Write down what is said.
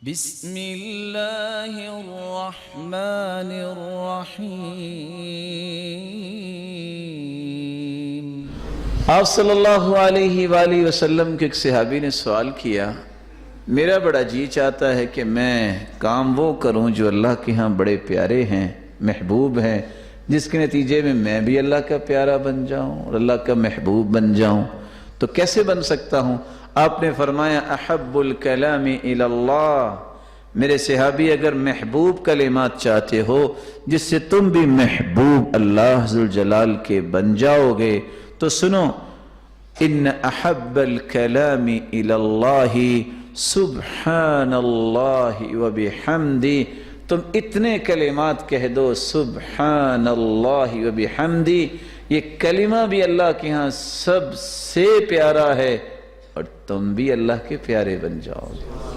بسم اللہ الرحمن الرحیم۔ آپ صلی اللہ علیہ وآلہ وسلم کے ایک صحابی نے سوال کیا، میرا بڑا جی چاہتا ہے کہ میں کام وہ کروں جو اللہ کے ہاں بڑے پیارے ہیں، محبوب ہیں، جس کے نتیجے میں بھی اللہ کا پیارا بن جاؤں اور اللہ کا محبوب بن جاؤں، تو کیسے بن سکتا ہوں؟ آپ نے فرمایا احب الکلام الی اللہ، میرے صحابی اگر محبوب کلمات چاہتے ہو جس سے تم بھی محبوب اللہ ذوالجلال کے بن جاؤ گے تو سنو، ان احب الکلام الی اللہ سبحان اللہ وبحمدہ، تم اتنے کلمات کہہ دو سبحان اللہ وبحمدہ، یہ کلمہ بھی اللہ کے ہاں سب سے پیارا ہے اور تم بھی اللہ کے پیارے بن جاؤ گے۔